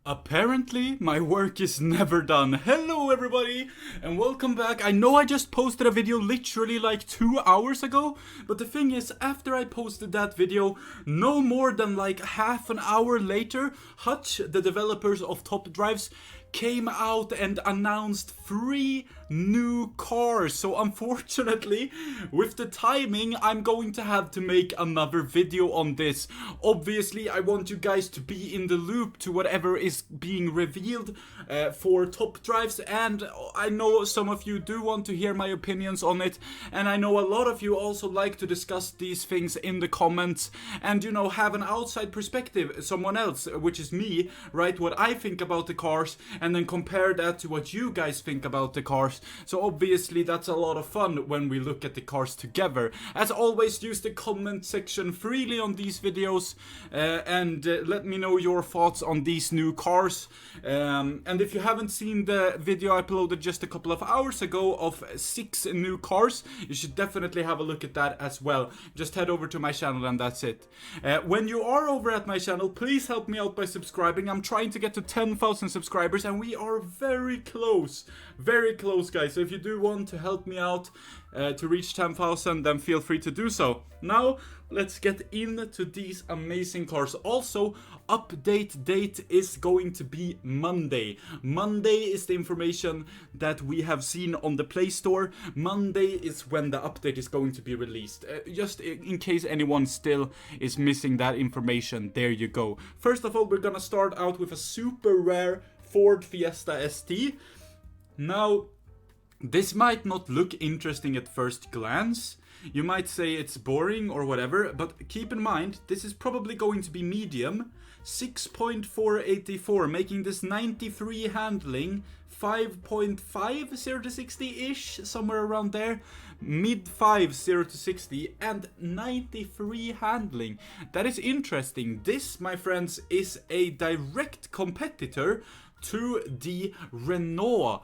Apparently, my work is never done. Hello everybody, and welcome back. I know I just posted a video literally like 2 hours ago, but the thing is, after I posted that video, no more than like half an hour later, Hutch, the developers of topdrives, came out and announced 3 new cars. So unfortunately, with the timing, I'm going to have to make another video on this. Obviously, I want you guys to be in the loop to whatever is being revealed for topdrives, and I know some of you do want to hear my opinions on it, and I know a lot of you also like to discuss these things in the comments and, you know, have an outside perspective, someone else, which is me, write what I think about the cars and then compare that to what you guys think about the cars. So obviously that's a lot of fun when we look at the cars together. As always, use the comment section freely on these videos and let me know your thoughts on these new cars. And if you haven't seen the video I uploaded just a couple of hours ago of 6 new cars, you should definitely have a look at that as well. Just head over to my channel and that's it. When you are over at my channel, please help me out by subscribing. I'm trying to get to 10,000 subscribers and we are very close, guys. So if you do want to help me out to reach 10,000, then feel free to do so. Now let's get into these amazing cars. Also, update date is going to be Monday. Monday is the information that we have seen on the Play Store. Monday is when the update is going to be released. Just in case anyone still is missing that information, there you go. First of all, we're gonna start out with a super rare Ford Fiesta ST. Now, this might not look interesting at first glance. You might say it's boring or whatever, but keep in mind, this is probably going to be medium. 6.484, making this 93 handling, 5.5 0 to 60-ish, somewhere around there. Mid 5 0 to 60 and 93 handling. That is interesting. This, my friends, is a direct competitor to the Renault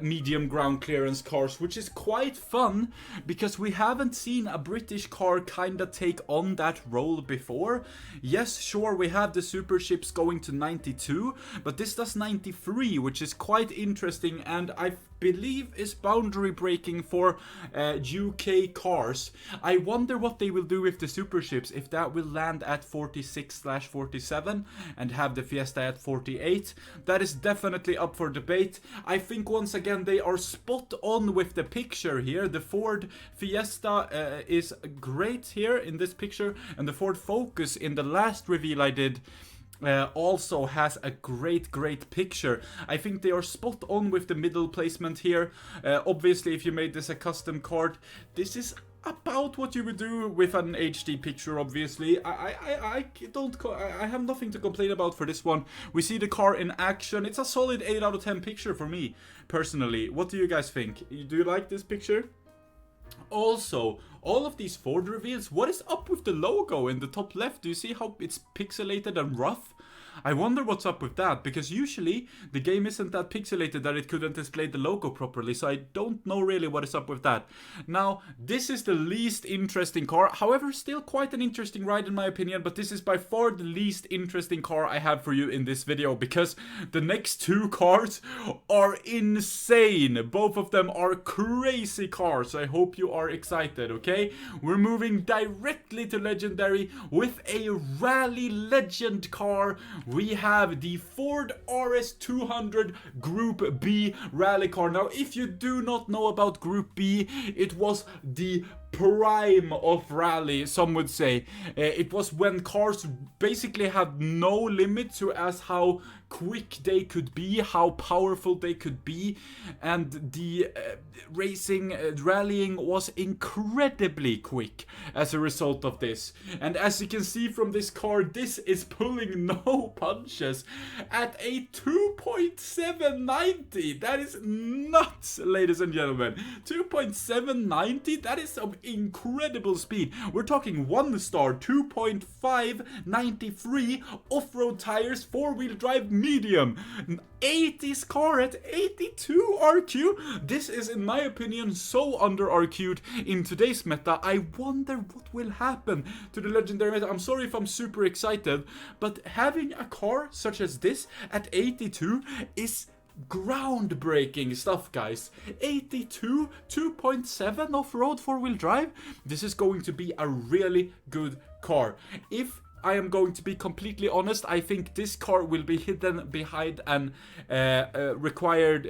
medium ground clearance cars, which is quite fun because we haven't seen a British car kinda take on that role before. Yes, sure, we have the super ships going to 92, but this does 93, which is quite interesting, and I believe is boundary breaking for UK cars. I wonder what they will do with the super ships, if that will land at 46/47 and have the Fiesta at 48. That is definitely up for debate. I think once again they are spot on with the picture here. The Ford Fiesta is great here in this picture, and the Ford Focus in the last reveal I did also has a great picture. I think they are spot on with the middle placement here. Obviously, if you made this a custom card, this is about what you would do with an HD picture. Obviously, I have nothing to complain about for this one. We see the car in action. It's a solid 8 out of 10 picture for me personally. What do you guys think? Do you like this picture? Also, all of these Ford reveals, what is up with the logo in the top left? Do you see how it's pixelated and rough? I wonder what's up with that, because usually the game isn't that pixelated that it couldn't display the logo properly, so I don't know really what is up with that. Now, this is the least interesting car, however, still quite an interesting ride in my opinion, but this is by far the least interesting car I have for you in this video, because the next 2 cars are insane. Both of them are crazy cars, so I hope you are excited, okay? We're moving directly to Legendary with a rally legend car. We have the Ford RS200 Group B rally car. Now, if you do not know about Group B, it was the prime of rally, some would say. It was when cars basically had no limit to as how quick they could be, how powerful they could be, and the rallying was incredibly quick as a result of this. And as you can see from this car, this is pulling no punches at a 2.790. That is nuts, ladies and gentlemen. 2.790, that is some incredible speed. We're talking 1-star, 2.593 off-road tires, 4-wheel drive medium. 80s car at 82 RQ. This is, in my opinion, so under RQ'd in today's meta. I wonder what will happen to the legendary meta. I'm sorry if I'm super excited, but having a car such as this at 82 is groundbreaking stuff, guys. 82, 2.7 off-road 4-wheel drive. This is going to be a really good car. If I am going to be completely honest, I think this car will be hidden behind an required,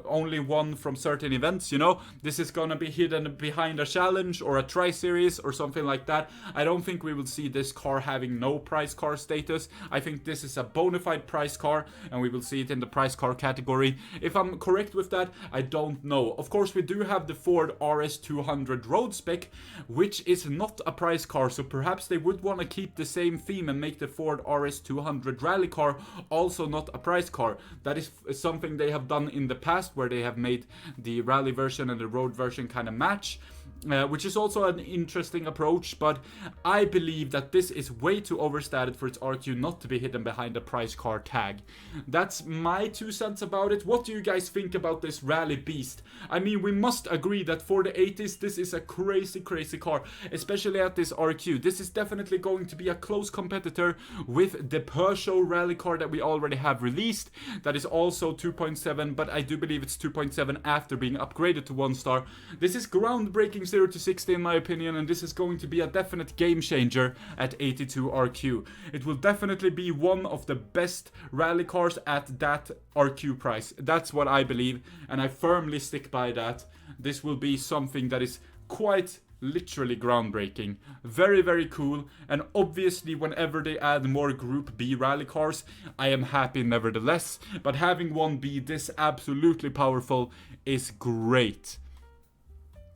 only one from certain events, you know? This is gonna be hidden behind a challenge or a tri-series or something like that. I don't think we will see this car having no prize car status. I think this is a bona fide prize car, and we will see it in the prize car category. If I'm correct with that, I don't know. Of course, we do have the Ford RS200 road spec, which is not a prize car, so perhaps they would want to keep the same theme and make the Ford RS200 rally car also not a prize car. That is something they have done in the past, where they have made the rally version and the road version kind of match. Which is also an interesting approach, but I believe that this is way too overstated for its RQ not to be hidden behind a prize car tag. That's my 2 cents about it. What do you guys think about this rally beast? I mean, we must agree that for the 80s, this is a crazy car, especially at this RQ. This is definitely going to be a close competitor with the Peugeot rally car that we already have released. That is also 2.7, but I do believe it's 2.7 after being upgraded to 1-star. This is groundbreaking 0 to 60 in my opinion, and this is going to be a definite game changer at 82 RQ. It will definitely be one of the best rally cars at that RQ price. That's what I believe, and I firmly stick by that. This will be something that is quite literally groundbreaking. Very cool, and obviously whenever they add more Group B rally cars, I am happy nevertheless, but having one be this absolutely powerful is great.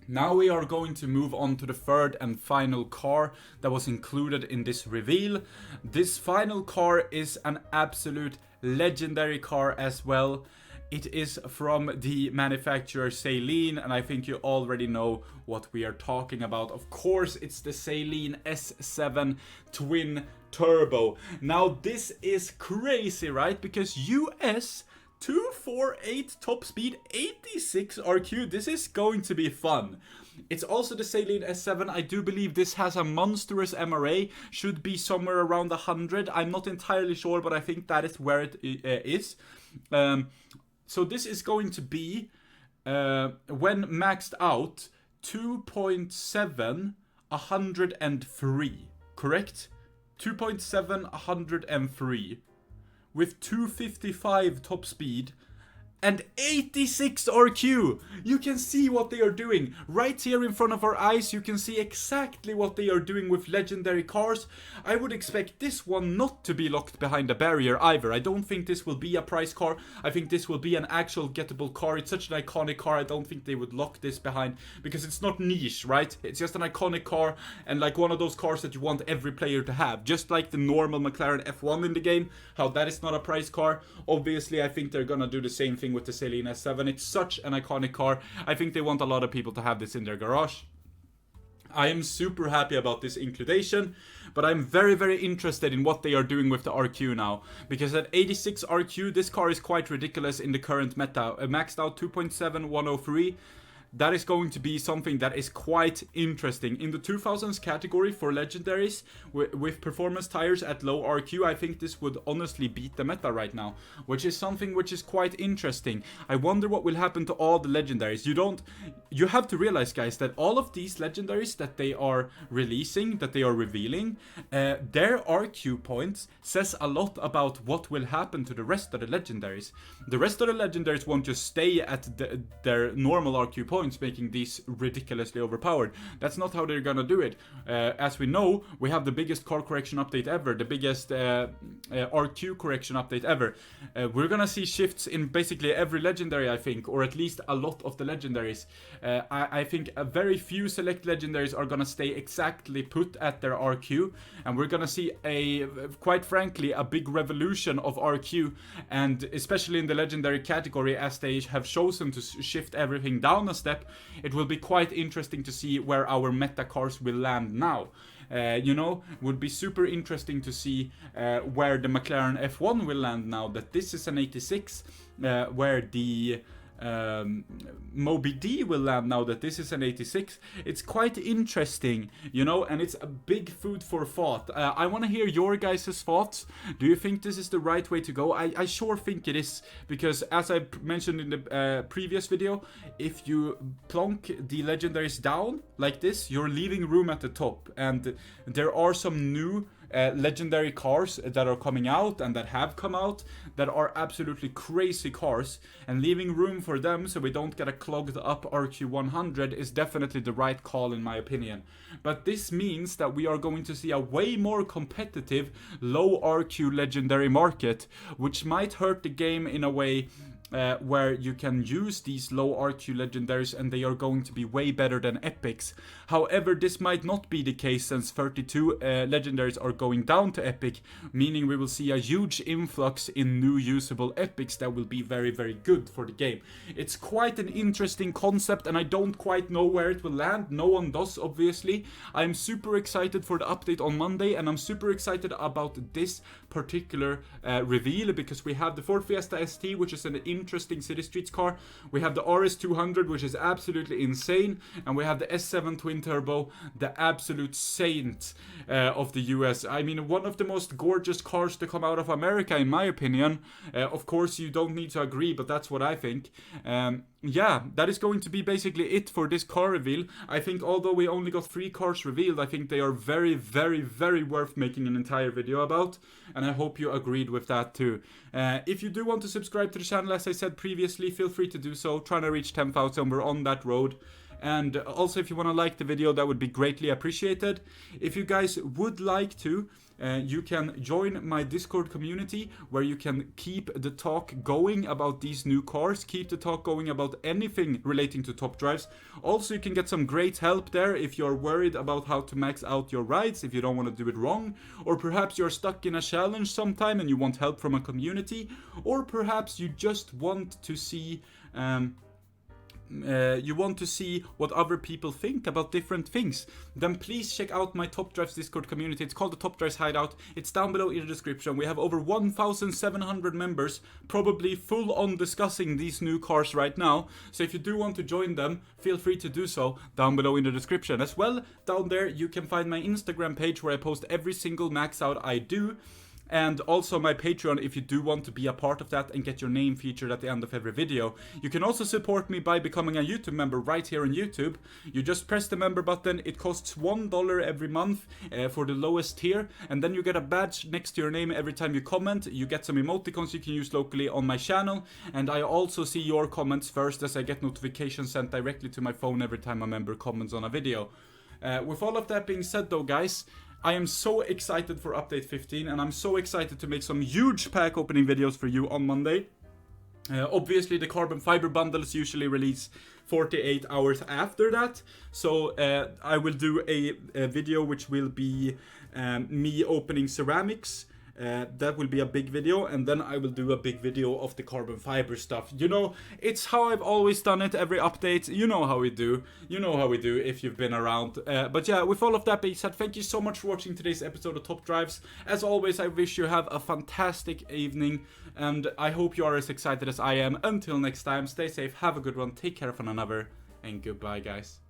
Now we are going to move on to the third and final car that was included in this reveal. This final car is an absolute legendary car as well. It is from the manufacturer Saleen, and I think you already know what we are talking about. Of course, it's the Saleen S7 Twin Turbo. Now this is crazy, right? Because US 248 top speed, 86 RQ. This is going to be fun. It's also the Saleen S7. I do believe this has a monstrous MRA. Should be somewhere around 100. I'm not entirely sure, but I think that is where it is. So this is going to be, when maxed out, 2.7, 103. Correct? 2.7, 103. With 255 top speed and 86 RQ. You can see what they are doing. Right here in front of our eyes, you can see exactly what they are doing with legendary cars. I would expect this one not to be locked behind a barrier either. I don't think this will be a prize car. I think this will be an actual gettable car. It's such an iconic car. I don't think they would lock this behind, because it's not niche, right? It's just an iconic car, and like one of those cars that you want every player to have. Just like the normal McLaren F1 in the game, how that is not a prize car. Obviously, I think they're gonna do the same thing with the Saleen S7. It's such an iconic car. I think they want a lot of people to have this in their garage. I am super happy about this inclusion, but I'm very interested in what they are doing with the RQ now, because at 86 RQ, this car is quite ridiculous in the current meta. Maxed out 2.7, 103. That is going to be something that is quite interesting. In the 2000s category for legendaries, with performance tires at low RQ, I think this would honestly beat the meta right now, which is something which is quite interesting. I wonder what will happen to all the legendaries. You have to realize, guys, that all of these legendaries that they are releasing, that they are revealing, their RQ points says a lot about what will happen to the rest of the legendaries. The rest of the legendaries won't just stay at their normal RQ points, making these ridiculously overpowered. That's not how they're gonna do it. As we know, we have the biggest car correction update ever, the biggest RQ correction update ever. We're gonna see shifts in basically every legendary, I think, or at least a lot of the legendaries. I think a very few select legendaries are gonna stay exactly put at their RQ, and we're gonna see quite frankly, a big revolution of RQ, and especially in the legendary category, as they have chosen to shift everything down a step. step. It will be quite interesting to see where our meta cars will land now. You know, would be super interesting to see where the McLaren F1 will land now that this is an 86, where the Moby D will land now that this is an 86. It's quite interesting, you know, and it's a big food for thought. I want to hear your guys' thoughts. Do you think this is the right way to go? I sure think it is, because as I mentioned in the previous video, if you plonk the legendaries down like this, you're leaving room at the top, and there are some new legendary cars that are coming out and that have come out that are absolutely crazy cars, and leaving room for them so we don't get a clogged up RQ100 is definitely the right call in my opinion. But this means that we are going to see a way more competitive low RQ legendary market, which might hurt the game in a way where you can use these low RQ legendaries and they are going to be way better than epics. However, this might not be the case since 32 legendaries are going down to epic, meaning we will see a huge influx in new usable epics that will be very, very good for the game. It's quite an interesting concept and I don't quite know where it will land. No one does, obviously. I'm super excited for the update on Monday, and I'm super excited about this particular reveal because we have the Ford Fiesta ST, which is an interesting city streets car. We have the RS200, which is absolutely insane, and we have the S7 Twin Turbo, the absolute saint of the US. I mean, one of the most gorgeous cars to come out of America, in my opinion. Of course, you don't need to agree, but that's what I think. Yeah, that is going to be basically it for this car reveal. I think although we only got 3 cars revealed, I think they are very, very, very worth making an entire video about, and I hope you agreed with that too. If you do want to subscribe to the channel, as I said previously, feel free to do so. Trying to reach 10,000, we're on that road. And also, if you want to like the video, that would be greatly appreciated. If you guys would like to, you can join my Discord community where you can keep the talk going about these new cars, keep the talk going about anything relating to top drives. Also, you can get some great help there if you're worried about how to max out your rides, if you don't want to do it wrong, or perhaps you're stuck in a challenge sometime and you want help from a community, or perhaps you just want to see what other people think about different things, then please check out my Top Drives Discord community. It's called the Top Drives Hideout. It's down below in the description. We have over 1,700 members, probably full on discussing these new cars right now. So if you do want to join them, feel free to do so down below in the description. As well, down there you can find my Instagram page where I post every single max out I do. And also my Patreon if you do want to be a part of that and get your name featured at the end of every video. You can also support me by becoming a YouTube member right here on YouTube. You just press the member button. It costs $1 every month for the lowest tier, and then you get a badge next to your name every time you comment. You get some emoticons you can use locally on my channel, and I also see your comments first as I get notifications sent directly to my phone every time a member comments on a video. With all of that being said though, guys, I am so excited for update 15, and I'm so excited to make some huge pack opening videos for you on Monday. Obviously the carbon fiber bundles usually release 48 hours after that, so I will do a video which will be me opening ceramics. That will be a big video, and then I will do a big video of the carbon fiber stuff. You know, it's how I've always done it every update. You know how we do. You know how we do if you've been around. But yeah, with all of that being said, thank you so much for watching today's episode of Top Drives. As always, I wish you have a fantastic evening, and I hope you are as excited as I am. Until next time, stay safe, have a good one, take care of one another, and goodbye, guys.